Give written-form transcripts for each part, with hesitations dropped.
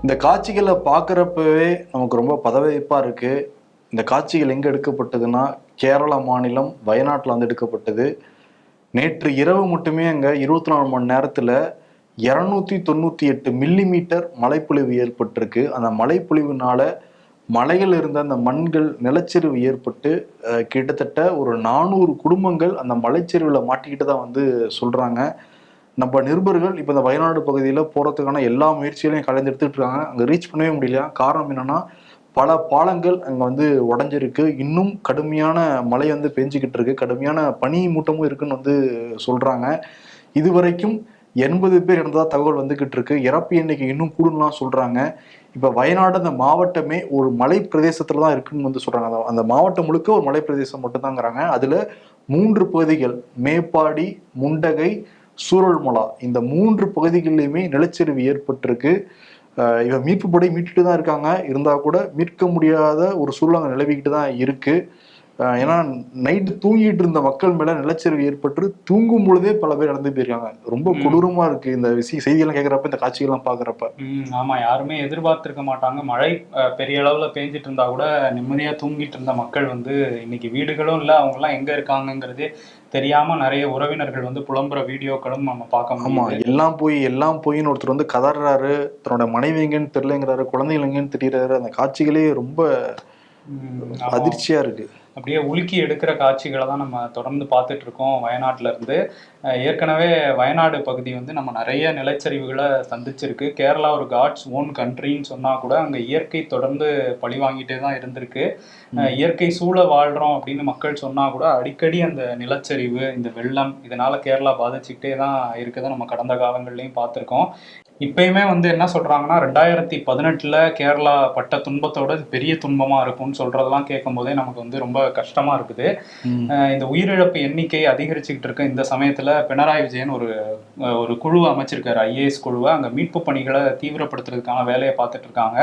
இந்த காட்சிகளை பார்க்குறப்பவே நமக்கு ரொம்ப பதவியப்பா இருக்கு. இந்த காட்சிகள் எங்க எடுக்கப்பட்டதுன்னா, கேரளா மாநிலம் வயநாட்டில் வந்து எடுக்கப்பட்டது. நேற்று இரவு மட்டுமே அங்க 24 மணி நேரத்துல 298 மில்லிமீட்டர் மழைப்பொழிவு ஏற்பட்டிருக்கு. அந்த மழைப்பொழிவுனால மலையில் இருந்த அந்த மண்கள் நிலச்சரிவு ஏற்பட்டு கிட்டத்தட்ட ஒரு 400 குடும்பங்கள் அந்த மலைச்சரிவுல மாட்டிக்கிட்டு தான் வந்து சொல்றாங்க. நம்ம நிருபர்கள் இப்ப இந்த வயநாடு பகுதியில போறதுக்கான எல்லா முயற்சிகளையும் கலந்து எடுத்துட்டு இருக்காங்க. அங்க ரீச் பண்ணவே முடியல. காரணம் என்னன்னா, பல பாலங்கள் அங்க வந்து உடைஞ்சிருக்கு. இன்னும் கடுமையான மழை வந்து பெஞ்சுக்கிட்டு இருக்கு. கடுமையான பனி மூட்டமும் இருக்குன்னு வந்து சொல்றாங்க. இதுவரைக்கும் 80 பேர் இறந்ததா தகவல் வந்துகிட்டு இருக்கு. இறப்பு எண்ணிக்கை இன்னும் கூடுதலாம் சொல்றாங்க. இப்ப வயநாடு அந்த மாவட்டமே ஒரு மலை பிரதேசத்துல தான் இருக்குன்னு வந்து சொல்றாங்க. அந்த மாவட்டம் முழுக்க ஒரு மலை பிரதேசம் மட்டும் தாங்கிறாங்க. அதுல 3 பகுதிகள் மேப்பாடி, முண்டகை, சூரல்மலா இந்த 3 பகுதிகளிலுமே நிலச்சரிவு ஏற்பட்டிருக்கு. இவ மீட்பு படை மீட்டுட்டு தான் இருக்காங்க. இருந்தா கூட மீட்க முடியாத ஒரு சூழ்நிலை நிலவிக்கிட்டு தான் இருக்கு. ஏன்னா நைட்டு தூங்கிட்டு இருந்த மக்கள் மேல நிலச்சரிவு ஏற்பட்டு தூங்கும் பொழுதே பல பேர் இறந்து போயிருக்காங்க. ரொம்ப கொடூரமா இருக்கு இந்த செய்தியெல்லாம் கேட்கறப்ப, இந்த காட்சிகள்லாம் பாக்குறப்ப. ஆமா, யாருமே எதிர்பார்த்திருக்க மாட்டாங்க. மழை பெரிய அளவுல பெஞ்சிட்டு இருந்தா கூட நிம்மதியா தூங்கிட்டு இருந்த மக்கள் வந்து இன்னைக்கு வீடுகளும் இல்ல, அவங்க எல்லாம் எங்க இருக்காங்கங்கிறதே தெரியாம நிறைய உறவினர்கள் வந்து புலம்புற வீடியோக்களும் நம்ம பார்க்க ஆமா, முடியுது. எல்லாம் போயின்னு ஒருத்தர் வந்து கதறாரு. தன்னோட மனைவி எங்கன்னு தெரியலங்கிறாரு, குழந்தைகள் எங்கன்னு தெரியறாரு. அந்த காட்சிகளே ரொம்ப ஆமா, அதிர்ச்சியா இருக்கு. அப்படியே உலுக்கி எடுக்கிற காட்சிகளை தான் நம்ம தொடர்ந்து பார்த்துட்டு இருக்கோம் வயநாட்டில இருந்து. ஏற்கனவே வயநாடு பகுதி வந்து நம்ம நிறைய நிலச்சரிவுகளை சந்திச்சிருக்கு. கேரளா ஒரு காட்ஸ் ஓன் கண்ட்ரின்னு சொன்னா கூட அங்க இயற்கை தொடர்ந்து பழி வாங்கிட்டே தான் இருந்திருக்கு. இயற்கை சூழ வாழ்றோம் அப்படின்னு மக்கள் சொன்னா கூட அடிக்கடி அந்த நிலச்சரிவு, இந்த வெள்ளம் இதனால கேரளா பாதிச்சுக்கிட்டே தான் இருக்குதை நம்ம கடந்த காலங்கள்லயும் பார்த்துருக்கோம். இப்பயுமே வந்து என்ன சொல்றாங்கன்னா 2018 கேரளா பட்ட துன்பத்தோட பெரிய துன்பமா இருக்கும்னு சொல்றதெல்லாம் கேட்கும் போதே நமக்கு வந்து ரொம்ப கஷ்டமா இருக்குது. இந்த உயிரிழப்பு எண்ணிக்கை அதிகரிச்சுக்கிட்டு இருக்க இந்த சமயத்துல பினராயி விஜயன் ஒரு குழு அமைச்சிருக்காரு, IAS குழுவை. அங்க மீட்பு பணிகளை தீவிரப்படுத்துறதுக்கான வேலையை பார்த்துட்டு இருக்காங்க.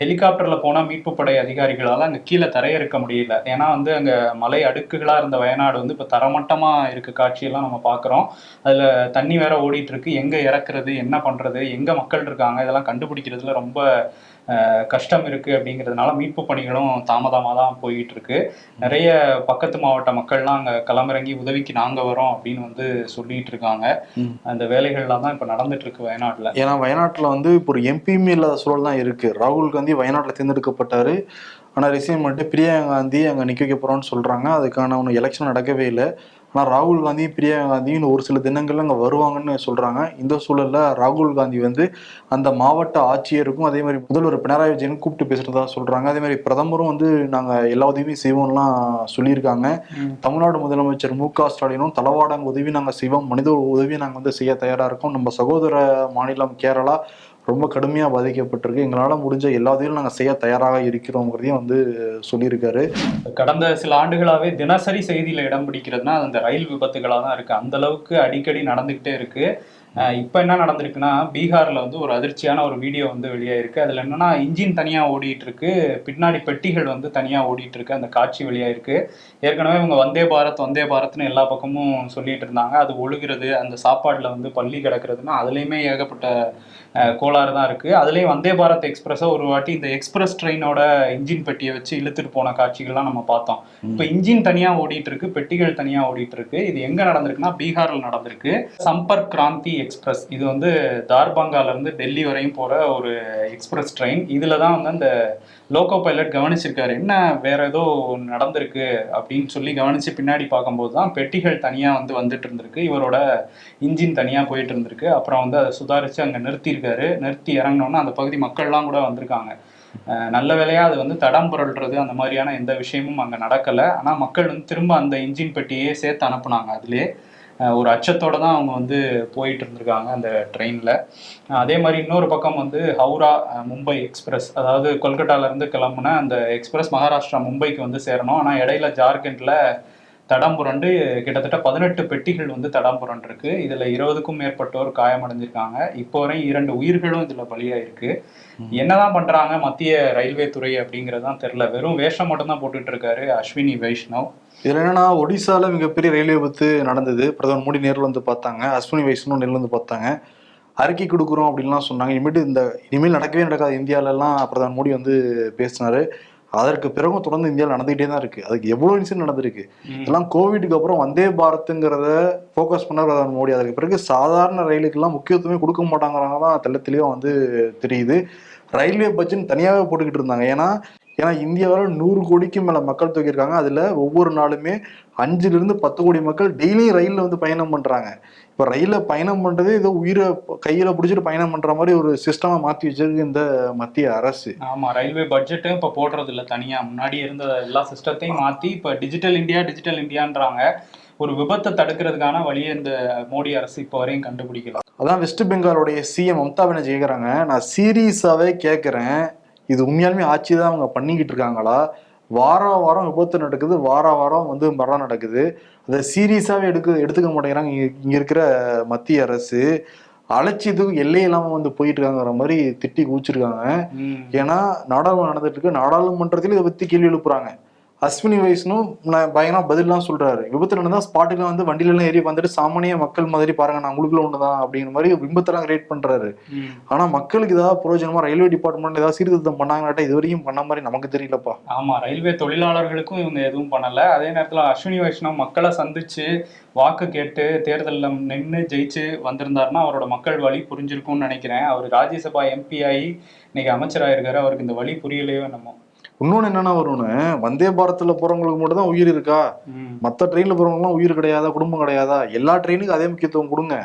ஹெலிகாப்டர்ல போன மீட்பு படை அதிகாரிகளால அங்க கீழே தரையிறக்க முடியல. ஏன்னா வந்து அங்க மலை அடுக்குகளா இருந்த வயநாடு வந்து இப்ப தரமட்டமா இருக்க காட்சியெல்லாம் நம்ம பாக்குறோம். அதுல தண்ணி வேற ஓடிட்டு இருக்கு. எங்க இறக்குறது, என்ன பண்றது, எங்க மக்கள் இருக்காங்க, இதெல்லாம் கண்டுபிடிக்கிறதுல ரொம்ப கஷ்டம் இருக்கு. அப்படிங்கிறதுனால மீட்பு பணிகளும் தாமதமாக தான் போயிட்டு இருக்கு. நிறைய பக்கத்து மாவட்ட மக்கள்லாம் அங்க களமிறங்கி உதவிக்கு நாங்க வரோம் அப்படின்னு வந்து சொல்லிட்டு இருக்காங்க. அந்த வேலைகள்லாம் தான் இப்ப நடந்துட்டு இருக்கு வயநாட்டுல. ஏன்னா வயநாட்டுல வந்து இப்போ ஒரு எம்பியுமே இல்லாத சூழல் தான் இருக்கு. ராகுல் காந்தி வயநாட்டுல தேர்ந்தெடுக்கப்பட்டாரு. ஆனா ரிசைன் பண்ணிட்டு பிரியங்கா காந்தி அங்க நிக்க வைக்க போறோம்னு சொல்றாங்க. அதுக்கான ஒன்றும் எலெக்ஷன் நடக்கவே இல்லை. ஆனா ராகுல் காந்தி பிரியங்கா காந்தியும் ஒரு சில தினங்கள்ல அங்க வருவாங்கன்னு சொல்றாங்க. இந்த சூழல்ல ராகுல் காந்தி வந்து அந்த மாவட்ட ஆட்சியருக்கும் அதே மாதிரி முதல்வர் பினராயி விஜயன் கூப்பிட்டு பேசுறதா சொல்றாங்க. அதே மாதிரி பிரதமரும் வந்து நாங்க எல்லா உதவியும் செய்வோம்லாம் சொல்லியிருக்காங்க. தமிழ்நாடு முதலமைச்சர் MK ஸ்டாலினும் தளவாடங்க உதவி நாங்க செய்வோம், மனித உதவி நாங்க வந்து செய்ய தயாரா இருக்கோம், நம்ம சகோதர மாநிலம் கேரளா ரொம்ப கடுமையா பாதிக்கப்பட்டிருக்கு, எங்களால முடிஞ்ச எல்லா உதவியும் நாங்க செய்ய தயாராக இருக்கிறோங்கிறதையும் வந்து சொல்லியிருக்காரு. கடந்த சில ஆண்டுகளாவே தினசரி செய்தியில இடம் பிடிக்கிறதுனா அந்த ரயில் விபத்துகளா தான் இருக்கு. அந்த அளவுக்கு அடிக்கடி நடந்துகிட்டே இருக்கு. இப்ப என்ன நடந்திருக்குன்னா, பீகார்ல வந்து ஒரு அதிர்ச்சியான ஒரு வீடியோ வந்து வெளியாயிருக்கு. அதுல என்னன்னா, இன்ஜின் தனியா ஓடிட்டு இருக்கு, பின்னாடி பெட்டிகள் வந்து தனியா ஓடிட்டு இருக்கு. அந்த காட்சி வெளியாயிருக்கு. ஏற்கனவே இவங்க வந்தே பாரத் வந்தே பாரத்னு எல்லா பக்கமும் சொல்லிட்டு இருந்தாங்க. அது ஒழுகிறது, அந்த சாப்பாடுல வந்து பள்ளி கிடக்கிறதுனா அதுலயுமே ஏகப்பட்ட கோளாறு தான் இருக்கு. அதுலயும் வந்தே பாரத் எக்ஸ்பிரஸை ஒரு வாட்டி இந்த எக்ஸ்பிரஸ் ட்ரெயினோட இன்ஜின் பெட்டியை வச்சு இழுத்துட்டு போன காட்சிகள்லாம் நம்ம பார்த்தோம். இப்ப இன்ஜின் தனியா ஓடிட்டு இருக்கு, பெட்டிகள் தனியா ஓடிட்டு இருக்கு. இது எங்க நடந்திருக்குன்னா பீகார்ல நடந்திருக்கு. சம்பர்க் கிராந்தி எக்ஸ்பிரஸ், இது வந்து தார்பங்கால இருந்து டெல்லி வரையும் போற ஒரு எக்ஸ்பிரஸ் ட்ரெயின். இதுலதான் வந்து அந்த லோகோ பைலட் கவனிச்சிருக்காரு, என்ன வேற ஏதோ நடந்திருக்கு அப்படின்னு சொல்லி கவனிச்சு பின்னாடி பார்க்கும்போது தான் பெட்டிகள் தனியா வந்து வந்துட்டு இருந்திருக்கு, இவரோட இன்ஜின் தனியா போயிட்டு இருந்திருக்கு. அப்புறம் வந்து அதை சுதாரிச்சு அங்க நிறுத்தியிருக்காரு. நிறுத்தி இறங்கினோன்னா அந்த பகுதி மக்கள்லாம் கூட வந்திருக்காங்க. நல்ல வேலையா அது வந்து தடம் புரள்றது அந்த மாதிரியான எந்த விஷயமும் அங்க நடக்கல. ஆனா மக்கள் வந்து திரும்ப அந்த இன்ஜின் பெட்டியே சேர்த்து அனுப்புனாங்க. அதுலயே ஒரு அச்சத்தோட தான் அவங்க வந்து போயிட்டு இருந்திருக்காங்க அந்த ட்ரெயினில். அதே மாதிரி இன்னொரு பக்கம் வந்து ஹவுரா மும்பை எக்ஸ்பிரஸ், அதாவது கொல்கட்டால இருந்து கிளம்புன அந்த எக்ஸ்பிரஸ் மகாராஷ்டிரா மும்பைக்கு வந்து சேரணும். ஆனால் இடையில ஜார்க்கண்ட்ல தடம் புரண்டு கிட்டத்தட்ட 18 பெட்டிகள் வந்து தடம் புரண்டிருக்கு. இதுல 20க்கும் மேற்பட்டோர் காயமடைஞ்சிருக்காங்க. இப்போ வரை 2 உயிர்களும் இதுல பலியாயிருக்கு. என்னதான் பண்றாங்க மத்திய ரயில்வே துறை அப்படிங்கறதுதான் தெரியல. வெறும் வேஷம் மட்டும் தான் போட்டுட்டு இருக்காரு அஸ்வினி வைஷ்ணவ். இதுல என்னன்னா, ஒடிசால மிகப்பெரிய ரயில் விபத்து நடந்தது. பிரதமர் மோடி நேரில் வந்து பார்த்தாங்க, அஸ்வினி வைஷ்ணவ் நேரில் வந்து பார்த்தாங்க. அறிக்கை கொடுக்குறோம் அப்படின்லாம் சொன்னாங்க. இனிமேல் நடக்கவே நடக்காது இந்தியாவிலலாம் பிரதமர் மோடி வந்து பேசினாரு. அதற்கு பிறகும் தொடர்ந்து இந்தியாவில் நடந்துகிட்டே தான் இருக்கு. அதுக்கு எவ்வளவு இன்சிடென்ட் நடந்திருக்கு. இதெல்லாம் கோவிடுக்கு அப்புறம் வந்தே பாரத்ங்கிறத ஃபோக்கஸ் பண்ண பிரதமர் மோடி. அதுக்கு பிறகு சாதாரண ரயிலுக்கெல்லாம் முக்கியத்துவமே கொடுக்க மாட்டாங்கிறாங்க தான் தெளிவாக வந்து தெரியுது. ரயில்வே பட்ஜெட் தனியாகவே போட்டுக்கிட்டு இருந்தாங்க. ஏன்னா இந்தியாவில் 100 கோடிக்கு மேல மக்கள் தொகை இருக்காங்க. அதுல ஒவ்வொரு நாளுமே 5 to 10 கோடி மக்கள் டெய்லியும் ரயில்ல வந்து பயணம் பண்றாங்க. இப்ப ரயில்ல பயணம் பண்றது ஏதோ உயிரை கையில பிடிச்சிட்டு பயணம் பண்ற மாதிரி ஒரு சிஸ்டமா மாத்தி வச்சிருக்கு இந்த மத்திய அரசு. ஆமா, ரயில்வே பட்ஜெட்டும் இப்ப போடுறது இல்ல தனியா. முன்னாடி இருந்த எல்லா சிஸ்டத்தையும் மாத்தி இப்ப டிஜிட்டல் இந்தியான்றாங்க. ஒரு விபத்தை தடுக்கிறதுக்கான வழியை இந்த மோடி அரசு இப்போ வரையும் கண்டுபிடிக்கலாம். அதான் வெஸ்ட் பெங்காலுடைய சிஎம் மம்தா பானர்ஜி கேக்குறாங்க, நான் சீரியஸாவே கேட்கிறேன், இது உண்மையாலுமே ஆட்சி தான் அவங்க பண்ணிக்கிட்டு இருக்காங்களா? வாரம் விபத்து நடக்குது, வாரம் வந்து மரணம் நடக்குது. அதை சீரியஸாவே எடுத்துக்க மாட்டேங்கிறாங்க இங்க இருக்கிற மத்திய அரசு. அலட்சியத்துக்கு எல்லை இல்லாம வந்து போயிட்டு இருக்காங்கிற மாதிரி திட்டி கூச்சிருக்காங்க. ஏன்னா நாடாளுமன்றம் நடந்துட்டு இருக்கு, நாடாளுமன்றத்திலும் இதை பத்தி கேள்வி எழுப்புறாங்க. அஸ்வினி வைஷ்ணும் பயங்கரமா பதிலாம் சொல்றாரு. விபத்து நடந்தா ஸ்பாட்டுக்கு வந்து வண்டியில எல்லாம் ஏறி வந்துட்டு சாமானிய மக்கள் மாதிரி பாருங்க, நான் உங்களுக்குள்ள ஒண்ணுதான் அப்படிங்கிற மாதிரி விபத்தெல்லாம் கிரியேட் பண்றாரு. ஆனா மக்களுக்கு ஏதாவது பிரயோஜனமா ரயில்வே டிபார்ட்மெண்ட் ஏதாவது சீர்திருத்தம் பண்ணாங்கட்டா இது வரையும் பண்ண மாதிரி நமக்கு தெரியலப்பா. ஆமா, ரயில்வே தொழிலாளர்களுக்கும் இவங்க எதுவும் பண்ணல. அதே நேரத்துல அஸ்வினி வைஷ்ணவ் மக்களை சந்திச்சு வாக்கு கேட்டு தேர்தலில் நின்று ஜெயிச்சு வந்திருந்தாருன்னா அவரோட மக்கள் வழி புரிஞ்சிருக்கும்னு நினைக்கிறேன். அவர் ராஜ்யசபா எம்பி ஆகி இன்னைக்கு அமைச்சராயிருக்காரு. அவருக்கு இந்த வழி புரியலையோ நம்ம. இன்னொன்னு என்னன்னா வரும்னு, வந்தே பாரத்ல போறவங்களுக்கு மட்டும் தான் உயிர் இருக்கா? மற்ற ட்ரெயின்ல போறவங்கலாம் உயிர் கிடையாதா, குடும்பம் கிடையாதா? எல்லா ட்ரெயினுக்கும் அதே முக்கியத்துவம் கொடுங்க.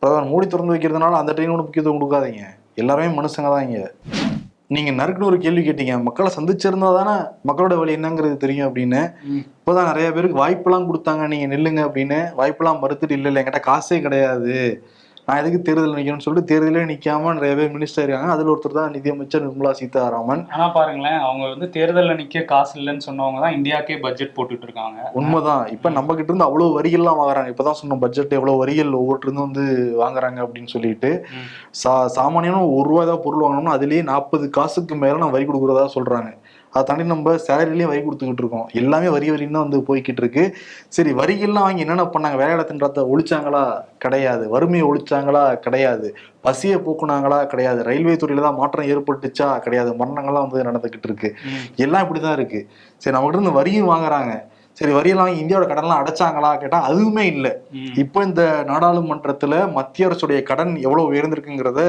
பிரதமர் மோடி திறந்து வைக்கிறதுனால அந்த ட்ரெயினோட முக்கியத்துவம் கொடுக்காதீங்க. எல்லாருமே மனுஷங்க தான். இங்க நீங்க நறுக்குன்னு ஒரு கேள்வி கேட்டீங்க, மக்களை சந்திச்சிருந்தா தானே மக்களோட வழி என்னங்கிறது தெரியும் அப்படின்னு. இப்போதான் நிறைய பேருக்கு வாய்ப்பெல்லாம் கொடுத்தாங்க, நீங்க நில்லுங்க அப்படின்னு. வாய்ப்பெல்லாம் மறுத்துட்டு இல்லை என்கிட்ட காசே கிடையாது, நான் எதுக்கு தேர்தல் நிற்கணும்னு சொல்லிட்டு தேர்தலே நிக்காம நிறைய பேர் மினிஸ்டர் இருக்காங்க. அதுல ஒருத்தர் தான் நிதியமைச்சர் நிர்மலா சீதாராமன். ஆனா பாருங்களேன், அவங்க வந்து தேர்தலில் நிக்க காசு இல்லைன்னு சொன்னவங்க தான் இந்தியாக்கே பட்ஜெட் போட்டுட்டு இருக்காங்க. உண்மைதான். இப்ப நம்ம கிட்ட இருந்து அவ்வளவு வரிகள்லாம் வாங்குறாங்க. இப்பதான் சொன்ன பட்ஜெட் எவ்வளவு வரிகள் ஒவ்வொருத்தருந்து வந்து வாங்குறாங்க அப்படின்னு சொல்லிட்டு. சாமானியனும் ₹1 தான் பொருள் வாங்கணும்னா அதுலயே 40 காசுக்கு மேல நான் வரி கொடுக்குறதா சொல்றாங்க. அதை தாண்டி நம்ம சேலரிலையும் வரி கொடுத்துக்கிட்டு இருக்கோம். எல்லாமே வரின்னு தான் வந்து போய்கிட்டு இருக்கு. சரி, வரிகள்லாம் வாங்கி என்னென்ன பண்ணாங்க? வேலையில தின்றத்தை ஒழிச்சாங்களா? கிடையாது. வறுமையை ஒழிச்சாங்களா? கிடையாது. பசியை போக்குனாங்களா? கிடையாது. ரயில்வே துறையில தான் மாற்றம் ஏற்பட்டுச்சா? கிடையாது. மரணங்கள்லாம் வந்து நடந்துகிட்டு இருக்கு. எல்லாம் இப்படிதான் இருக்கு. சரி, நம்மகிட்ட இருந்து வரியும் வாங்குறாங்க. சரி, வரியெல்லாம் வாங்கி இந்தியாவோட கடன்லாம் அடைச்சாங்களா கேட்டா அதுவுமே இல்லை. இப்ப இந்த நாடாளுமன்றத்துல மத்திய அரசுடைய கடன் எவ்வளவு உயர்ந்திருக்குங்கிறத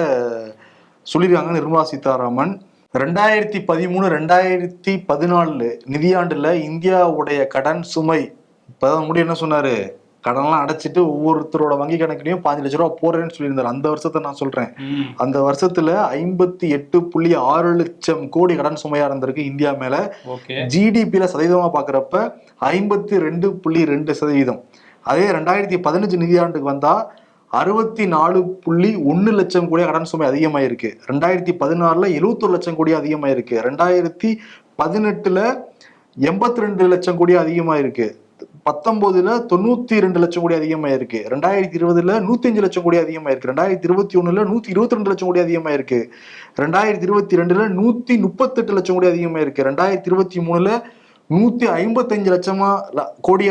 சொல்லியிருக்காங்க நிர்மலா சீதாராமன். 2013-2014 நிதியாண்டுல இந்தியாவுடைய கடன் சுமை, இப்பதான் முடி என்ன சொன்னாரு, கடன்லாம் அடைச்சிட்டு ஒவ்வொருத்தரோட வங்கி கணக்குலயும் 15 லட்சம் ரூபாய் போடுறேன்னு சொல்லியிருந்தாரு. அந்த வருஷத்தை நான் சொல்றேன். அந்த வருஷத்துல 58.6 லட்சம் கோடி கடன் சுமையா இருந்திருக்கு இந்தியா மேல. ஜிடிபியில சதவீதமா பாக்குறப்ப 52.2%. அதே 2015 நிதியாண்டுக்கு வந்தா 64.1 லட்சம் கோடி கடன் சுமை அதிகமாயிருக்கு. 2016 71 லட்சம் கோடி அதிகமாயிருக்கு. 2018 82 லட்சம் கோடி அதிகமாயிருக்கு. 19 92 லட்சம் கோடி அதிகமாயிருக்கு. 2020 105 லட்சம் கோடி அதிகமாயிருக்கு. 2021 122 லட்சம் கோடி அதிகமாயிருக்கு. 2022 138 லட்சம் கோடி அதிகமாயிருக்கு. 2023 155 லட்சமா கோடி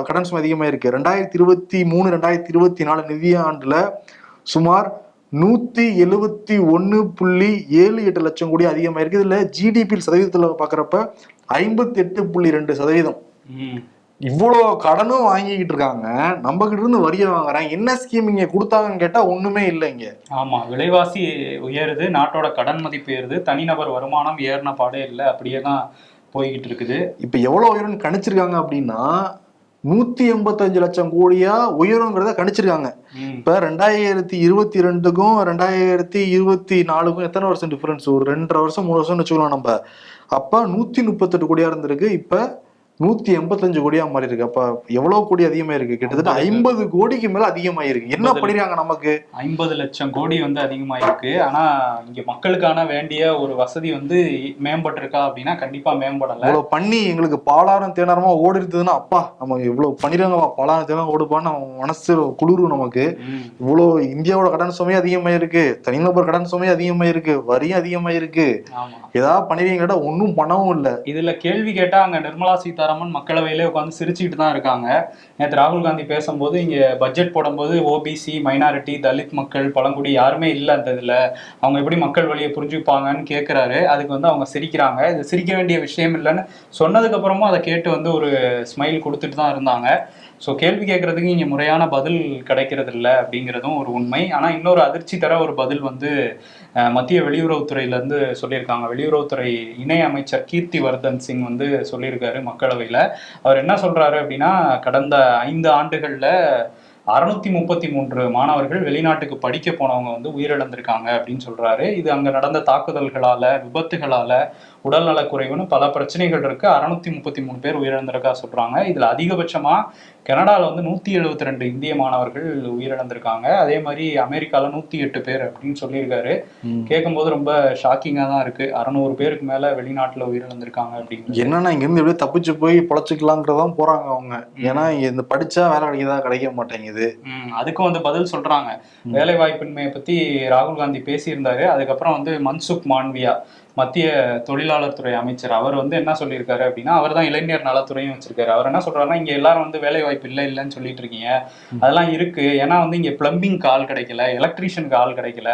கடன் சுமை அதிகமாயிருக்கு. 2023-2024 நிதியாண்டுல சுமார் 171.78 லட்சம் கோடி அதிகமாயிருக்கு. இதுல ஜிடிபி சதவீதத்துல பாக்குறப்ப 58.2%. இவ்வளவு கடனும் வாங்கிக்கிட்டு இருக்காங்க, நம்ம கிட்ட இருந்து வரிய வாங்குறாங்க. என்ன ஸ்கீம் இங்க கொடுத்தாங்கன்னு கேட்டா ஒண்ணுமே இல்லைங்க. ஆமா, விலைவாசி உயருது, நாட்டோட கடன் மதிப்பு ஏறுது, தனிநபர் வருமானம் ஏறின பாடே இல்லை, அப்படியே தான் போய்கிட்டு இருக்குது. இப்ப எவ்வளவு உயரம் கணிச்சிருக்காங்க அப்படின்னா 185 லட்சம் கோடியா உயருங்கிறத கணிச்சிருக்காங்க. இப்ப 2022க்கும் 2024க்கும் எத்தனை வருஷம் டிஃபரன்ஸ்? ஒரு 2.5 வருஷம் 3 வருஷம் வச்சுக்கலாம் நம்ம. அப்ப 138 கோடியா இருந்திருக்கு, இப்ப 185 கோடியா மாறி இருக்கு. அப்ப எவ்வளவு கோடி அதிகமா இருக்கு? கிட்டத்தட்ட 50 கோடிக்கு மேல அதிகமாயிருக்கு. என்ன பண்ணிருக்காங்க? நமக்கு 50 லட்சம் கோடி வந்து அதிகமாயிருக்கு. ஆனா இங்க மக்களுக்கான வேண்டிய ஒரு வசதி வந்து மேம்பட்டு இருக்கா அப்படின்னா கண்டிப்பா மேம்படல. இவ்வளவு பண்ணி எங்களுக்கு பாலாரம் தேனாரமா ஓடி இருந்ததுன்னா, அப்பா நம்ம இவ்வளவு பண்ணிருக்காங்க, பாலாரம் தேனாரம் ஓடுப்பான்னு மனசு குளிரும் நமக்கு. இவ்வளவு இந்தியாவோட கடன் சுமையும் அதிகமாயிருக்கு, தனிநபர் கடன் சுமையும் அதிகமாயிருக்கு, வரியும் அதிகமாயிருக்கு. ஏதாவது பண்ணிருக்கீங்க ஒன்னும் பண்ணவும் இல்லை. இதுல கேள்வி கேட்டா அங்க நிர்மலா சீதாராமன் சீதாராமன் மக்களவையிலே உட்காந்து சிரிச்சுக்கிட்டு தான் இருக்காங்க. நேற்று ராகுல் காந்தி பேசும்போது இங்கே பட்ஜெட் போடும்போது ஓபிசி, மைனாரிட்டி, தலித் மக்கள், பழங்குடி யாருமே இல்லை அந்த இதில், அவங்க எப்படி மக்கள் வழியை புரிஞ்சுப்பாங்கன்னு கேட்குறாரு. அதுக்கு வந்து அவங்க சிரிக்கிறாங்க. இது சிரிக்க வேண்டிய விஷயம் இல்லைன்னு சொன்னதுக்கப்புறமும் அதை கேட்டு வந்து ஒரு ஸ்மைல் கொடுத்துட்டு தான் இருந்தாங்க. ஸோ கேள்வி கேட்கறதுக்கு இங்கே முறையான பதில் கிடைக்கிறது இல்லை அப்படிங்கிறதும் ஒரு உண்மை. ஆனால் இன்னொரு அதிர்ச்சி தர ஒரு பதில் வந்து மத்திய வெளியுறவுத்துறையிலேருந்து சொல்லியிருக்காங்க. வெளியுறவுத்துறை இணை அமைச்சர் கீர்த்தி வர்தன் சிங் வந்து சொல்லியிருக்காரு மக்களவையில். அவர் என்ன சொல்கிறாரு அப்படின்னா, கடந்த 5 ஆண்டுகளில் 633 மாணவர்கள் வெளிநாட்டுக்கு படிக்க போனவங்க வந்து உயிரிழந்திருக்காங்க அப்படின்னு சொல்றாரு. இது அங்க நடந்த தாக்குதல்களால, விபத்துகளால, உடல்நலக்குறைவுன்னு பல பிரச்சனைகள் இருக்கு. 633 பேர் உயிரிழந்திருக்கா சொல்றாங்க. இதுல அதிகபட்சமா கனடால வந்து 172 இந்திய மாணவர்கள் உயிரிழந்திருக்காங்க. அதே மாதிரி அமெரிக்கால 108 பேர் அப்படின்னு சொல்லியிருக்காரு. கேட்கும்போது ரொம்ப ஷாக்கிங்கா தான் இருக்கு. 600 பேருக்கு மேல வெளிநாட்டுல உயிரிழந்திருக்காங்க அப்படின்னு. என்னன்னா இங்க இருந்து எப்படியே தப்பிச்சு போய் பொழைச்சிக்கலாங்கிறதான் போறாங்க அவங்க. ஏன்னா இந்த படிச்சா வேலை கிடைக்க மாட்டேங்குது. அதுக்கும் வந்து பதில் சொல்றாங்க. வேலை வாய்ப்பின்மையை பத்தி ராகுல் காந்தி பேசியிருந்தாரு. அதுக்கப்புறம் வந்து மன்சுக் மாண்வியா மத்திய தொழிலாளர் துறை அமைச்சர், அவர் வந்து என்ன சொல்லியிருக்காரு அப்படின்னா, அவர் தான் இளைஞர் நலத்துறையும் வச்சிருக்காரு. அவர் என்ன சொல்றாருன்னா, இங்க எல்லாரும் வந்து வேலை வாய்ப்பு இல்லைன்னு சொல்லிட்டு இருக்கீங்க, அதெல்லாம் இருக்கு. ஏன்னா வந்து இங்க பிளம்பிங்க்கு ஆள் கிடைக்கல, எலக்ட்ரீஷியனுக்கு ஆள் கிடைக்கல,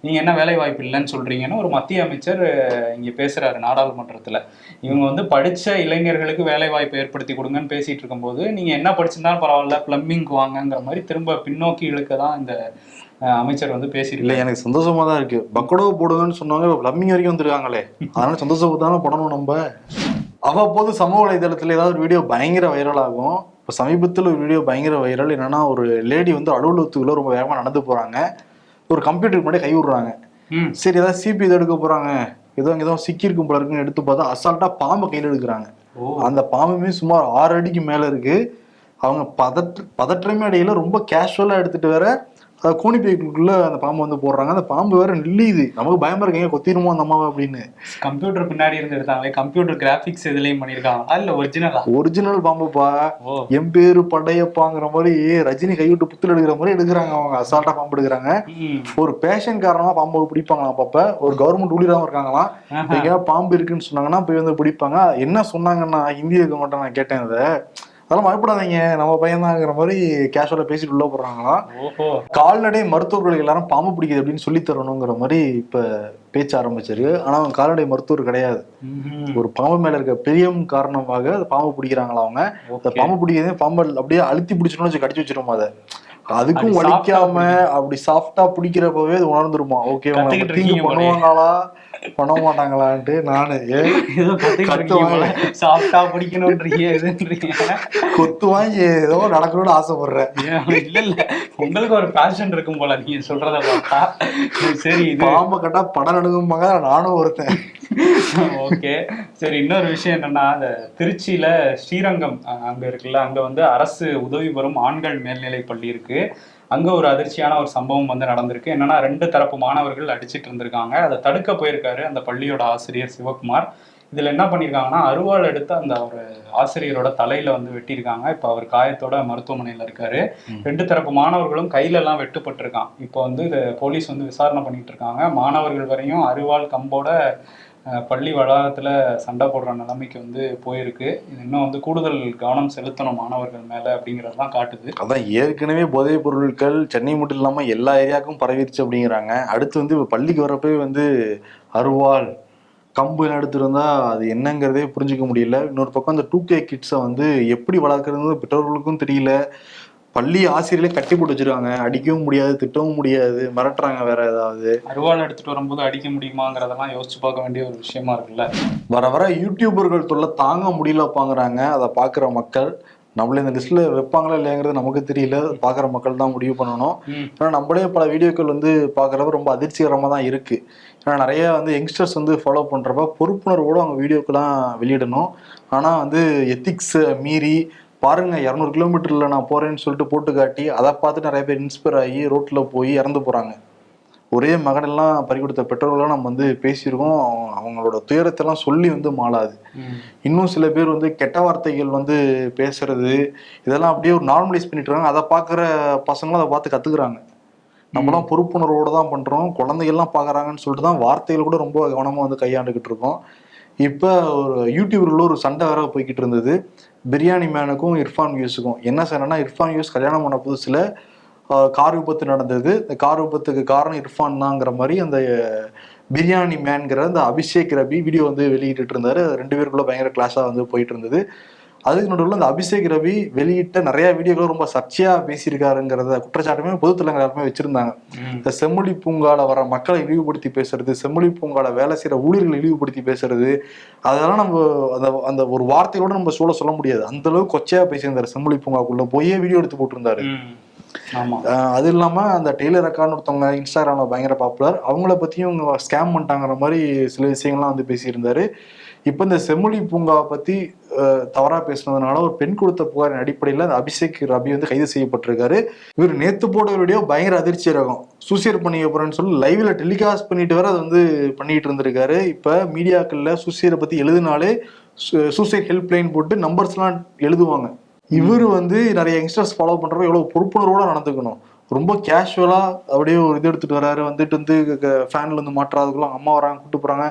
நீங்க என்ன வேலை வாய்ப்பு இல்லைன்னு சொல்றீங்கன்னு ஒரு மத்திய அமைச்சர் இங்க பேசுறாரு நாடாளுமன்றத்துல. இவங்க வந்து படிச்ச இளைஞர்களுக்கு வேலை வாய்ப்பு ஏற்படுத்தி கொடுங்கன்னு பேசிட்டு இருக்கும்போது, நீங்க என்ன படிச்சிருந்தாலும் பரவாயில்ல பிளம்பிங்க்கு வாங்கங்கிற மாதிரி திரும்ப பின்னோக்கி இழுக்க தான் இந்த அமைச்சர் வந்து பேசியிருக்கல. எனக்கு சந்தோஷமா தான் இருக்கு. பக்கோடோ போடுங்கன்னு சொன்னாங்க, பிளம்பிங் வரைக்கும் வந்துருக்காங்களே, அதனால சந்தோஷமா தானே பண்ணணும். நம்ம அவ்வப்போது சமூக வலைதளத்துல ஏதாவது ஒரு வீடியோ பயங்கர வைரல் ஆகும். இப்போ சமீபத்தில் ஒரு வீடியோ பயங்கர வைரல். என்னன்னா, ஒரு லேடி வந்து அலுவலகத்துக்குள்ள ரொம்ப வேகமா நடந்து போறாங்க, ஒரு கம்ப்யூட்டருக்கு முன்னாடி கை விடுறாங்க. சரி ஏதாவது சிபி இதை எடுக்க போறாங்க, ஏதோ சிக்கியிருக்கும் போல இருக்குன்னு எடுத்து பார்த்தா அசால்ட்டா பாம்பை கையில் எடுக்கிறாங்க. அந்த பாம்புமே சுமார் 6 அடிக்கு மேல இருக்கு. அவங்க பதற்றமே அடையில ரொம்ப கேஷுவலா எடுத்துட்டு வேற கோணி பைக்குள்ள அந்த பாம்பு வந்து போடுறாங்க. அந்த பாம்பு வேற நில்லுது. நமக்கு பயமா இருக்கீங்க, கொத்திருமோ அந்த அம்மாவை அப்படின்னு. கம்ப்யூட்டர் பின்னாடி இருந்து எடுத்தாங்களே, கம்ப்யூட்டர் கிராபிக்ஸ் எதுலயும் பண்ணிருக்காங்க இல்ல ஒரிஜினல் பாம்புப்பா. என் பேரு படையப்பாங்கிற மாதிரி ரஜினி கைவிட்டு புத்துல எடுக்கிற மாதிரி எடுக்கிறாங்க அவங்க. அசால்ட்டா பாம்பு எடுக்கிறாங்க. ஒரு பேஷன் காரணமா பாம்பு பிடிப்பாங்களாம். அப்பப்ப ஒரு கவர்மெண்ட் ஊழியராகவும் இருக்காங்களாம். எங்கேயாவது பாம்பு இருக்குன்னு சொன்னாங்கன்னா போய் வந்து பிடிப்பாங்க. என்ன சொன்னாங்கன்னா, ஹிந்தி இருக்க மாட்டேன், நான் கேட்டேன் அதை. அதெல்லாம் பயப்படாதீங்க, நம்ம பையன்தாங்கிற மாதிரி கேஷுவலா பேசிட்டு உள்ள போடுறாங்களாம். கால்நடை மருத்துவர்கள் எல்லாரும் பாம்பு பிடிக்குது அப்படின்னு சொல்லி தரணுங்கிற மாதிரி இப்ப பேச்ச ஆரம்பிச்சிருக்கு. ஆனா அவங்க கால்நடை மருத்துவர் கிடையாது. ஒரு பாம்பு மேல இருக்க பிரியம் காரணமாக பாம்பு பிடிக்கிறாங்களா அவங்க. அந்த பாம்பு பிடிக்கிறதே பாம்பு அப்படியே அழுத்தி பிடிச்சணும்னு வச்சு கடிச்சு வச்சிருமா. அதை அதுக்கும் வலிக்காம அப்படி சாஃப்டா பிடிக்கிறப்பவே அது உணர்ந்துருமா. ஓகே, தீங்கு பண்ணுவாங்களா பண்ண மாட்டாங்களான்ட்டு. நானு கொத்து வாங்கி ஏதோ நடக்கணும்னு ஆசைப்படுறேன். இல்ல இல்ல, உங்களுக்கு ஒரு பேஷன் இருக்கும் போல நீங்க சொல்றத பார்த்தா. சரி, பாம்பை கட்டா படம் நடுங்கும்பாங்க, நானும் ஒருத்தன். ஓகே சரி, இன்னொரு விஷயம் என்னன்னா, அந்த திருச்சியில ஸ்ரீரங்கம் அங்க இருக்குல்ல, அங்க வந்து அரசு உதவி பெறும் ஆண்கள் மேல்நிலை பள்ளி இருக்கு. அங்க ஒரு அதிர்ச்சியான ஒரு சம்பவம் வந்து நடந்திருக்கு. என்னன்னா, 2 தரப்பு மாணவர்கள் அடிச்சிட்டு இருந்திருக்காங்க. அதை தடுக்க போயிருக்காரு அந்த பள்ளியோட ஆசிரியர் சிவகுமார். இதுல என்ன பண்ணிருக்காங்கன்னா, அருவாள் எடுத்து அந்த ஒரு ஆசிரியரோட தலையில வந்து வெட்டியிருக்காங்க. இப்ப அவர் காயத்தோட மருத்துவமனையில இருக்காரு. 2 தரப்பு மாணவர்களும் கையில எல்லாம் வெட்டுப்பட்டிருக்கான். இப்போ வந்து போலீஸ் வந்து விசாரணை பண்ணிட்டு இருக்காங்க. மாணவர்கள் வரையும் அருவாள் கம்போட பள்ளி வளாகத்துல சண்டை போடுற நிலைமைக்கு வந்து போயிருக்கு. இது இன்னும் வந்து கூடுதல் கவனம் செலுத்தணும் மாணவர்கள் மேல அப்படிங்கறதுதான் காட்டுது. அதான் ஏற்கனவே போதைப் பொருட்கள் சென்னை மட்டும் இல்லாம எல்லா ஏரியாவுக்கும் பரவிருச்சு அப்படிங்கிறாங்க. அடுத்து வந்து பள்ளிக்கு வரப்பவே வந்து அருவாள் கம்பு எடுத்துட்டு இருந்தா அது என்னங்கிறதே புரிஞ்சுக்க முடியல. இன்னொரு பக்கம் அந்த 2K கிட்ஸை வந்து எப்படி வளர்க்கறது பெற்றோர்களுக்கும் தெரியல. பள்ளி ஆசிரியர்களே கட்டி போட்டு வச்சிருக்காங்க. அடிக்கவும் முடியாது, திட்டவும் முடியாது, மிரட்டுறாங்க. வேற ஏதாவது அருவாள் எடுத்துட்டு வரும்போது அடிக்க முடியுமாங்கிறதெல்லாம் யோசிச்சு பார்க்க வேண்டிய ஒரு விஷயமா இருக்குல்ல. வர யூடியூபர்கள் தொல்லை தாங்க முடியலப்பாங்கிறாங்க. அதை பாக்குற மக்கள் நம்மள இந்த லிஸ்ட்ல வைப்பாங்களா இல்லையாங்கிறது நமக்கு தெரியல. பாக்குற மக்கள் தான் முடிவு பண்ணணும். ஏன்னா நம்மளே பல வீடியோக்கள் வந்து பாக்குறப்ப ரொம்ப அதிர்ச்சிகரமா தான் இருக்கு. ஏன்னா நிறைய வந்து யங்ஸ்டர்ஸ் வந்து ஃபாலோ பண்றப்ப பொறுப்புணர்வோட அவங்க வீடியோக்கெல்லாம் வெளியிடணும். ஆனா வந்து எத்திக்ஸ் மீறி பாருங்க, 200 கிலோமீட்டர்ல நான் போறேன்னு சொல்லிட்டு போட்டு காட்டி அதை பார்த்து நிறைய பேர் இன்ஸ்பயர் ஆகி ரோட்ல போய் இறந்து போறாங்க. ஒரே மகனெல்லாம் பறி கொடுத்த பெற்றோர்கள்லாம் நம்ம வந்து பேசியிருக்கோம். அவங்களோட துயரத்தெல்லாம் சொல்லி வந்து மாளாது. இன்னும் சில பேர் வந்து கெட்ட வார்த்தைகள் வந்து பேசுறது, இதெல்லாம் அப்படியே ஒரு நார்மலைஸ் பண்ணிட்டு இருக்காங்க. அதை பார்க்குற பசங்களும் அதை பார்த்து கத்துக்குறாங்க. நம்மளாம் பொறுப்புணர்வோடு தான் பண்றோம், குழந்தைகள்லாம் பார்க்குறாங்கன்னு சொல்லிட்டு தான் வார்த்தைகள் கூட ரொம்ப கவனமாக வந்து கையாண்டுகிட்டு இருக்கோம். இப்போ ஒரு யூடியூப்ல ஒரு சண்டை வேற போய்கிட்டு இருந்தது பிரியாணி மேனுக்கும் இர்ஃபான் வியூஸுக்கும். என்ன சண்டைனா, இர்ஃபான் வியூஸ் கல்யாணம் பண்ண புதுசுல கார் விபத்து நடந்தது. இந்த கார் விபத்துக்கு காரணம் இர்ஃபான் தாங்கிற மாதிரி அந்த பிரியாணி மேன்கிற அந்த அபிஷேக் ரபி வீடியோ வந்து வெளியிட்டு இருந்தாரு. 2 பேருக்குள்ள பயங்கர கிளாஸா வந்து போயிட்டு இருந்தது. அதுக்கு நடுவில் அந்த அபிஷேக் ரவி வெளியிட்ட நிறைய வீடியோக்கள் ரொம்ப சர்ச்சையா பேசியிருக்காருங்கிறத குற்றச்சாட்டுமே பொதுத்தலங்கள் எல்லாருமே வச்சிருந்தாங்க. இந்த செம்மொழி பூங்கால வர மக்களை இழிவுபடுத்தி பேசுறது, செம்மொழி பூங்கால வேலை செய்யற ஊழியர்களை இழிவுபடுத்தி பேசுறது, அதெல்லாம் நம்ம அந்த அந்த ஒரு வார்த்தையோட நம்ம சொல்ல முடியாது. அந்த அளவுக்கு கொச்சையா பேசியிருந்தாரு. செம்மொழி பூங்காக்குள்ள போயே வீடியோ எடுத்து போட்டிருந்தாரு. அது இல்லாம அந்த டெய்லர் அக்கான்னு ஒருத்தவங்க இன்ஸ்டாகிராம்ல பயங்கர பாப்புலர், அவங்கள பத்தியும் இவங்க ஸ்கேம் பண்ணிட்டாங்கிற மாதிரி சில விஷயங்கள்லாம் வந்து பேசியிருந்தாரு. இப்ப இந்த செம்மொழி பூங்காவை பத்தி தவறா பேசினதுனால ஒரு பெண் கொடுத்த புகாரின் அடிப்படையில் அந்த அபிஷேக் ரபி வந்து கைது செய்யப்பட்டிருக்காரு. இவர் நேத்து போட்ட வீடியோ பயங்கர அதிர்ச்சி ரகம். சூசைட் பண்ணிக்க போறேன்னு சொல்லி லைவ்ல டெலிகாஸ்ட் பண்ணிட்டு வர அதை வந்து பண்ணிட்டு இருந்திருக்காரு. இப்ப மீடியாக்கள்ல சூசைடை பத்தி எழுதினாலே சூசைட் ஹெல்ப்லைன் போட்டு நம்பர்ஸ் எல்லாம் எழுதுவாங்க. இவரு வந்து நிறைய யங்ஸ்டர்ஸ் ஃபாலோ பண்றப்ப எவ்வளவு பொறுப்புணர்வோட நடந்துக்கணும். ரொம்ப கேஷுவலா அப்படியே ஒரு இது எடுத்துட்டு வராரு. வந்து ஃபேன்ல இருந்து மாற்றாதுக்குள்ள அம்மா வராங்க, கூட்டு போறாங்க,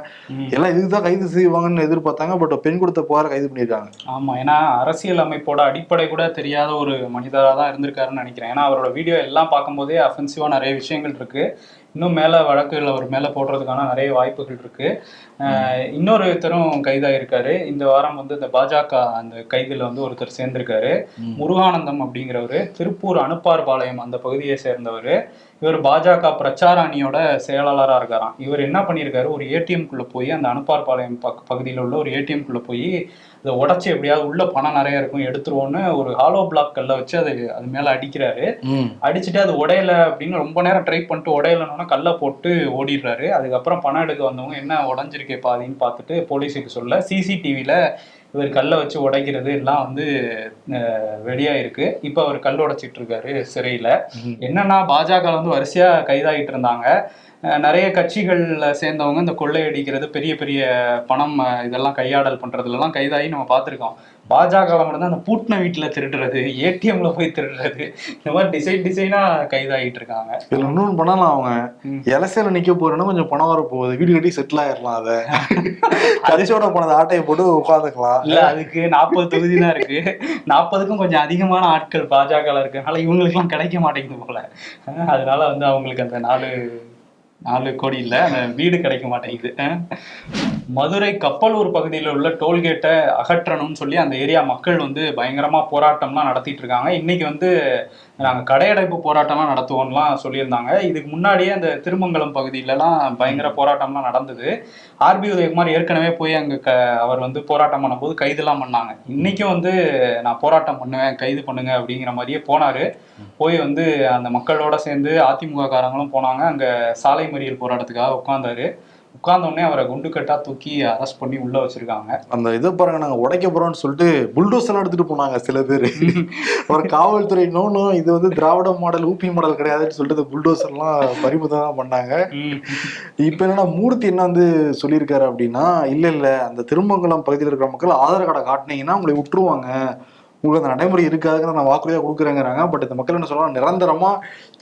எல்லாம் இதுதான் கைது செய்வாங்கன்னு எதிர்பார்த்தாங்க. பட் பெண் கொடுத்த புகார கைது பண்ணியிருக்காங்க. ஆமா, ஏன்னா அரசியல் அமைப்போட அடிப்படை கூட தெரியாத ஒரு மனிதராக தான் இருந்திருக்காருன்னு நினைக்கிறேன். ஏன்னா அவரோட வீடியோ எல்லாம் பார்க்கும்போதே அஃபென்சிவா நிறைய விஷயங்கள் இருக்கு. இன்னும் மேல வழக்குகள் அவர் மேல போடுறதுக்கான நிறைய வாய்ப்புகள் இருக்கு. இன்னொருத்தரும் கைதாயிருக்காரு. இந்த வாரம் வந்து இந்த பாஜக அந்த கைதுல வந்து ஒருத்தர் சேர்ந்திருக்காரு. முருகானந்தம் அப்படிங்கிறவரு, திருப்பூர் அனுப்பார்பாளையம் அந்த பகுதியை சேர்ந்தவர். இவர் பாஜக பிரச்சார அணியோட செயலாளராக இருக்காராம். இவர் என்ன பண்ணியிருக்காரு, ஒரு ஏடிஎம்குள்ள போய் அந்த அனுப்பார்பாளையம் பகுதியில் உள்ள ஒரு ஏடிஎம்குள்ள போய் அதை உடச்சி எப்படியாவது உள்ள பணம் நிறைய இருக்கும் எடுத்துருவோன்னு ஒரு ஹாலோ பிளாக் கல்ல வச்சு அது மேல அடிக்கிறாரு. அடிச்சுட்டு அது உடையல அப்படின்னு ரொம்ப நேரம் ட்ரை பண்ணிட்டு உடையலன்னு கல்லை போட்டு ஓடிடுறாரு. அதுக்கப்புறம் பணம் எடுக்க வந்தவங்க என்ன உடஞ்சிருக்கே பாதின்னு பார்த்துட்டு போலீஸுக்கு சொல்ல சிசிடிவியில இவர் கல்லை வச்சு உடைக்கிறது எல்லாம் வந்து வெளியாயிருக்கு. இப்ப அவர் கல் உடைச்சிட்டு இருக்காரு சிறையில. என்னன்னா பாஜக வந்து வரிசையா கைதாகிட்டு இருந்தாங்க. நிறைய கட்சிகள்ல சேர்ந்தவங்க இந்த கொள்ளையடிக்கிறது, பெரிய பெரிய பணம் இதெல்லாம் கையாடல் பண்றதுலாம் கைதாகி நம்ம பார்த்துருக்கோம். பாஜக மட்டும் அந்த பூட்டின வீட்டுல திருடுறது, ஏடிஎம்ல போய் திருடுறது, இந்த மாதிரி டிசைனா கைதாகிட்டு இருக்காங்க. இதுல இன்னொன்னு பண்ணலாம், அவங்க எலசையில நிக்க போறேன்னா கொஞ்சம் பணம் வர போகுது, வீடு கட்டி செட்டில் ஆயிடலாம். அதை கடைசியோட பணத்தை ஆட்டையை போட்டு உட்காந்துக்கலாம். இல்ல, அதுக்கு 40 தொகுதி தான் இருக்கு. 40க்கும் கொஞ்சம் அதிகமான ஆட்கள் பாஜக இருக்கனால இவங்களுக்கு எல்லாம் கிடைக்க மாட்டேங்குது போல. அதனால வந்து அவங்களுக்கு அந்த 4 கோடி இல்ல, அந்த வீடு கிடைக்க மாட்டேங்குது. மதுரை கப்பலூர் பகுதியில் உள்ள டோல்கேட்டை அகற்றணும்னு சொல்லி அந்த ஏரியா மக்கள் வந்து பயங்கரமா போராட்டம்லாம் நடத்திட்டு இருக்காங்க. இன்னைக்கு வந்து நாங்கள் கடையடைப்பு போராட்டம்லாம் நடத்துவோம்லாம் சொல்லியிருந்தாங்க. இதுக்கு முன்னாடியே அந்த திருமங்கலம் பகுதியிலலாம் பயங்கர போராட்டம்லாம் நடந்தது. ஆர்பி உதயகுமார் ஏற்கனவே போய் அங்கே அவர் வந்து போராட்டம் பண்ணும்போது கைதுலாம் பண்ணாங்க. இன்னைக்கும் வந்து நான் போராட்டம் பண்ணுவேன், கைது பண்ணுங்க அப்படிங்கிற மாதிரியே போனாரு. போய் வந்து அந்த மக்களோட சேர்ந்து அதிமுக காரங்களும் போனாங்க. அங்க சாலை மறியல் போராட்டத்துக்காக உட்கார்ந்தோடனே அவரை குண்டுக்கட்டா தூக்கி அரெஸ்ட் பண்ணி உள்ள வச்சிருக்காங்க. அந்த இதை பாருங்க, நாங்க உடைக்க போறோம்னு சொல்லிட்டு புல்டோஸ் எல்லாம் எடுத்துட்டு போனாங்க சில பேர். ஒரு காவல்துறை இன்னொன்னும் இது வந்து திராவிட மாடல் ஊபி மாடல் கிடையாதுன்னு சொல்லிட்டு புல்டோஸ் எல்லாம் பறிமுதல் தான் பண்ணாங்க. இப்ப என்னன்னா மூர்த்தி என்ன வந்து சொல்லியிருக்காரு அப்படின்னா, இல்ல அந்த திருமங்கலம் பகுதியில் இருக்கிற மக்கள் ஆதார் கார்டை காட்டினீங்கன்னா உங்களை விட்டுருவாங்க, உங்களுக்கு அந்த நடைமுறை இருக்காதுன்னு நான் வாக்குறுதியாக கொடுக்குறேங்கிறாங்க. பட் இந்த மக்கள் என்ன சொல்றாங்க, நிரந்தரமா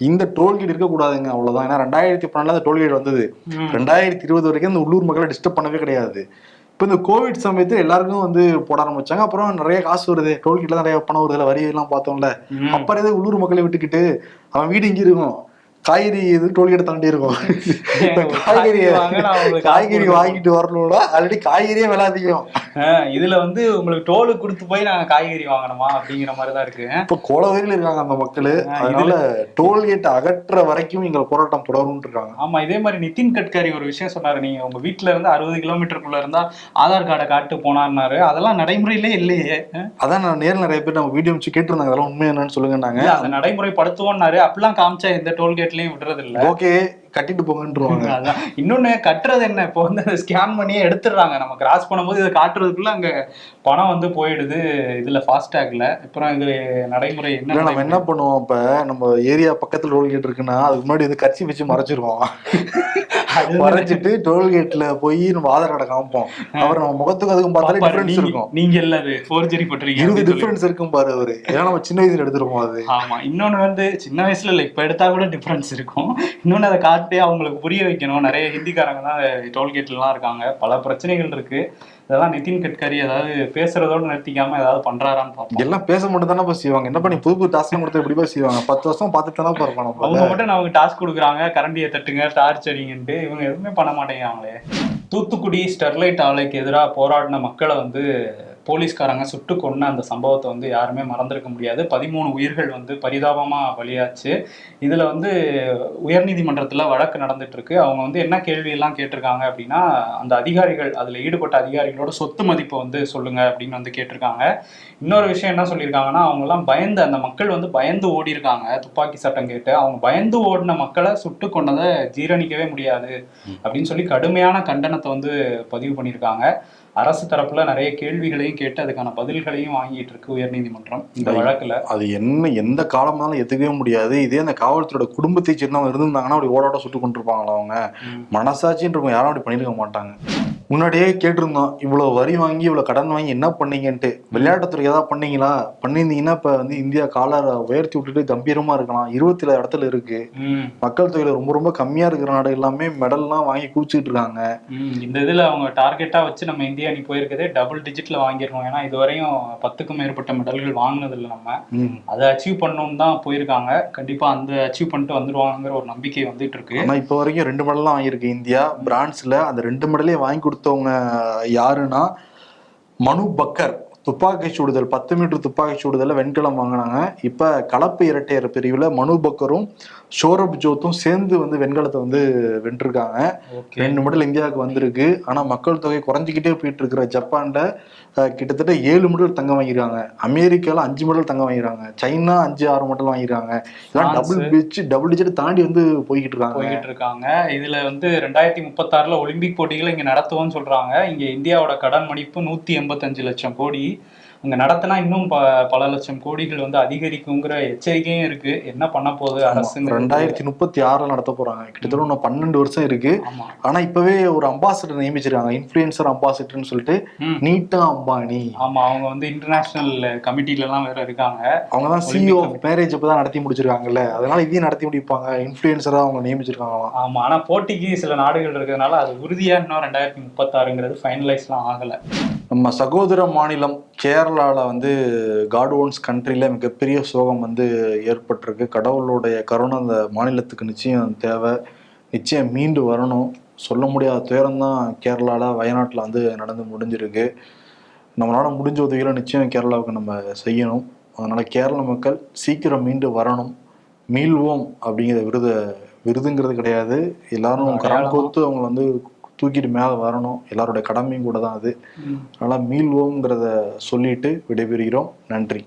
இந்த டோல்கேட் இருக்கக்கூடாதுங்க, அவ்வளவுதான். ஏன்னா 2014 டோல்கேட் வந்தது, 2020 வரைக்கும் இந்த உள்ளூர் மக்களை டிஸ்டர்ப் பண்ணவே கிடையாது. இப்போ இந்த கோவிட் சமயத்தில் எல்லாருக்கும் வந்து போட ஆரம்பிச்சாங்க. அப்புறம் நிறைய காசு வருது, டோல்கேட்ல நிறைய பணம் வருது, வரி எல்லாம் பார்த்தோம்ல. அப்புறம் எதாவது உள்ளூர் மக்களை விட்டுக்கிட்டு அவன் வீடு இங்கே இருக்கும், காய்கறி இது டோல்கேட் தாண்டி இருக்கும், காய்கறி வாங்கிட்டு வரணும்னா ஆல்ரெடி காய்கறியே விலை அதிகம். இதுல வந்து உங்களுக்கு டோலு கொடுத்து போய் நாங்க காய்கறி வாங்கணுமா அப்படிங்கிற மாதிரிதான் இருக்கு. இப்ப கோலவரியில் இருக்காங்க அந்த மக்கள். அதனால டோல்கேட் அகற்ற வரைக்கும் எங்க போராட்டம் தொடரும் இருக்காங்க. ஆமா, இதே மாதிரி நிதின் கட்கரி ஒரு விஷயம் சொன்னாரு, நீங்க உங்க வீட்டுல இருந்து 60 கிலோமீட்டருக்குள்ள இருந்தா ஆதார் கார்டை காட்டு போனாருனாரு. அதெல்லாம் நடைமுறையிலே இல்லையே. அதான் நான் நேரில் நிறைய பேர் நம்ம வீடியோ வச்சு கேட்டிருந்தாங்க, அதெல்லாம் உண்மை என்னன்னு சொல்லுங்க. அந்த நடைமுறைப்படுத்துவோம்னாரு. அப்படிலாம் காமிச்சா எந்த டோல்கேட்லயும் விடுறது இல்ல. ஓகே, கட்டிட்டு போங்கன்றுவாங்க. அதான் இன்னொன்னு, கட்டுறது என்ன, இப்போ வந்து ஸ்கேன் பண்ணியே எடுத்துடுறாங்க. நம்ம கிராஸ் பண்ணும்போது இதை காட்டுறதுக்குள்ள அங்க பணம் வந்து போயிடுது இதுல ஃபாஸ்டாக்ல. அப்புறம் இது நடைமுறை என்ன, நம்ம என்ன பண்ணுவோம், இப்ப நம்ம ஏரியா பக்கத்துல டோல்கேட் இருக்குன்னா அதுக்கு முன்னாடி வந்து கட்சி வச்சு மறைச்சிருவோம். மறைச்சிட்டு டோல்கேட்ல போய் நம்ம ஆதார் கார்டை காமிப்போம். அவர் நம்ம முகத்துக்கு அதுக்கும் பார்த்தாலே டிஃபரன்ஸ் இருக்கும். நீங்க இல்ல அது ஃபோர்ஜரி பண்றீங்க, இது டிஃபரன்ஸ் இருக்கும் பாரு அவரு. ஏன்னா நம்ம சின்ன வயசுல எடுத்துருப்போம் அது. ஆமா, இன்னொன்னு வந்து சின்ன வயசுல இல்ல, இப்ப எடுத்தா கூட டிஃபரன்ஸ் இருக்கும். இன்னொன்னு அதை காட்டி அவங்களுக்கு புரிய வைக்கணும். நிறைய ஹிந்திக்காரங்க தான் டோல்கேட்ல எல்லாம் இருக்காங்க, பல பிரச்சனைகள் இருக்கு. இதெல்லாம் நிதின் கட்கரி ஏதாவது பேசுறதோட நிறுத்திக்காம ஏதாவது பண்றாரான்னு பார்ப்போம். எல்லாம் பேச மட்டும் தானே செய்வாங்க. என்ன பண்ணி புது புது டாஸ்க் கொடுத்து எப்படி செய்வாங்க? 10 வருஷம் பார்த்துட்டு தானே இருப்பாங்க. அவங்க மட்டும் நமக்கு டாஸ்க் கொடுக்குறாங்க, கரண்டியை தட்டுங்க, டார்ச் அடிங்கன்ட்டு. இவங்க எதுவுமே பண்ண மாட்டேங்கிறாங்களே. தூத்துக்குடி ஸ்டெர்லைட் ஆலைக்கு எதிராக போராடின மக்களை வந்து போலீஸ்காரங்க சுட்டு கொன்ன அந்த சம்பவத்தை வந்து யாருமே மறந்திருக்க முடியாது. 13 உயிர்கள் வந்து பரிதாபமா பலியாச்சு. இதுல வந்து உயர்நீதிமன்றத்துல வழக்கு நடந்துட்டு இருக்கு. அவங்க வந்து என்ன கேள்வி எல்லாம் கேட்டிருக்காங்க அப்படின்னா, அந்த அதிகாரிகள், அதுல ஈடுபட்ட அதிகாரிகளோட சொத்து மதிப்பை வந்து சொல்லுங்க அப்படின்னு வந்து கேட்டிருக்காங்க. இன்னொரு விஷயம் என்ன சொல்லியிருக்காங்கன்னா, அவங்க எல்லாம் பயந்து, அந்த மக்கள் வந்து பயந்து ஓடி இருக்காங்க துப்பாக்கி சட்டம் கேட்டு. அவங்க பயந்து ஓடின மக்களை சுட்டு கொண்டதை ஜீரணிக்கவே முடியாது அப்படின்னு சொல்லி கடுமையான கண்டனத்தை வந்து பதிவு பண்ணியிருக்காங்க. அரசு தரப்புல நிறைய கேள்விகளையும் கேட்டு அதுக்கான பதில்களையும் வாங்கிட்டு இருக்கு உயர்நீதிமன்றம் இந்த வழக்குல. அது என்ன எந்த காலம்னாலும் எதுக்கவே முடியாது. இதே அந்த காவல்துறையோட குடும்பத்தை சேர்ந்தவங்க இருந்திருந்தாங்கன்னா அப்படி ஓடாட்ட சுட்டு கொண்டிருப்பாங்களா? அவங்க மனசாட்சின்றவங்க யாரும் அப்படி பண்ணிருக்க மாட்டாங்க. முன்னாடியே கேட்டிருந்தோம், இவ்வளவு வரி வாங்கி இவ்வளவு கடன் வாங்கி என்ன பண்ணீங்கன்ட்டு. விளையாட்டுத்துறைக்கு ஏதாவது பண்ணீங்களா? பண்ணியிருந்தீங்கன்னா இப்ப வந்து இந்தியா காலரை உயர்த்தி விட்டுட்டு கம்பீரமா இருக்கலாம். 27 இடத்துல இருக்கு. மக்கள் தொகையில ரொம்ப ரொம்ப கம்மியா இருக்கிற நாடு எல்லாமே மெடல்லாம் வாங்கி குவிச்சுட்டு இருக்காங்க. இந்த இதுல அவங்க டார்கெட்டா வச்சு நம்ம இந்தியா அணி போயிருக்கதே டபுள் டிஜிட்ல வாங்கிருக்கோம். ஏன்னா இதுவரையும் 10க்கும் மேற்பட்ட மெடல்கள் வாங்கினது இல்லை. நம்ம அதை அச்சீவ் பண்ணணும்னு தான் போயிருக்காங்க. கண்டிப்பா அந்த அச்சீவ் பண்ணிட்டு வந்துருவாங்கிற ஒரு நம்பிக்கை வந்துட்டு இருக்கு. ஆனா இப்ப வரைக்கும் 2 மெடல் தான் வாங்கியிருக்கு இந்தியா பிரான்ஸ்ல. அந்த 2 மெடலையும் வாங்கி கொடுத்தவங்க யாருன்னா, மனு பக்கர் துப்பாக்கி சுடுதல் 10 மீட்டர் துப்பாக்கி சுடுதல்ல வெண்கலம் வாங்கினாங்க. இப்ப கலப்பு இரட்டையர் பிரிவுல மனு பக்கரும் ஷோரப் ஜோத்தும் சேர்ந்து வந்து வெண்கலத்தை வந்து வென்றிருக்காங்க. 2 மெடல் இந்தியாவுக்கு வந்திருக்கு. ஆனா மக்கள் தொகை குறைஞ்சிக்கிட்டே போயிட்டு இருக்கிற ஜப்பான்ல கிட்டத்தட்ட 7 மெடல் தங்கம் வாங்கிருக்காங்க. அமெரிக்கால 5 மெடல் தங்கம் வாங்கிருக்காங்க. சைனா 5-6 மெடல் வாங்கிருக்காங்க. இதெல்லாம் டபுள் டிஜிட் தாண்டி வந்து போய்கிட்டு இருக்காங்க. இதுல வந்து 2036 ஒலிம்பிக் போட்டிகளை இங்க நடத்துவோம்னு சொல்றாங்க. இங்க இந்தியாவோட கடன் மதிப்பு 185 லட்சம் கோடி. அங்க நடத்தினா இன்னும் பல லட்சம் கோடிகள் வந்து அதிகரிக்குங்கிற எச்சரிக்கையும் இருக்கு. என்ன பண்ண போகுது அரசு? 2036 நடத்த போறாங்க. கிட்டத்தட்ட இன்னும் 12 வருஷம் இருக்கு. ஆனா இப்பவே ஒரு அம்பாசிடர் நியமிச்சிருக்காங்க, இன்ஃபுளுசர் அம்பாசிடர்னு சொல்லிட்டு, நீட்டா அம்பானி. ஆமா, அவங்க வந்து இன்டர்நேஷனல் கமிட்டில எல்லாம் வேற இருக்காங்க. அவங்கதான் சிஇஓ மேரேஜ் இப்பதான் நடத்தி முடிச்சிருக்காங்கல்ல, அதனால இதையும் நடத்தி முடிப்பாங்க. இன்ஃபுளுசரா அவங்க நியமிச்சிருக்காங்களாம். ஆமா, ஆனா போட்டிக்கு சில நாடுகள் இருக்கிறதுனால அது உறுதியா இன்னும் 2036ங்கிறது ஃபைனலைஸ்லாம் ஆகல. நம்ம சகோதர மாநிலம் கேரளாவில் வந்து காட் ஓன்ஸ் கண்ட்ரியில் மிகப்பெரிய சோகம் வந்து ஏற்பட்டிருக்கு. கடவுளுடைய கருணை அந்த மாநிலத்துக்கு நிச்சயம் தேவை. நிச்சயம் மீண்டு வரணும். சொல்ல முடியாத துயரம்தான் கேரளாவில் வயநாட்டில் வந்து நடந்து முடிஞ்சிருக்கு. நம்மளால் முடிஞ்ச உதவிகளை நிச்சயம் கேரளாவுக்கு நம்ம செய்யணும். அதனால் கேரள மக்கள் சீக்கிரம் மீண்டு வரணும். மீள்வோம் அப்படிங்கிற விருதுங்கிறது கிடையாது. எல்லாரும் கரம் கோத்து அவங்களை வந்து தூக்கிட்டு மேலே வரணும். எல்லாருடைய கடமையும் கூட தான் அது. அதனால் மீள்வோங்கிறத சொல்லிட்டு விடைபெறுகிறோம். நன்றி.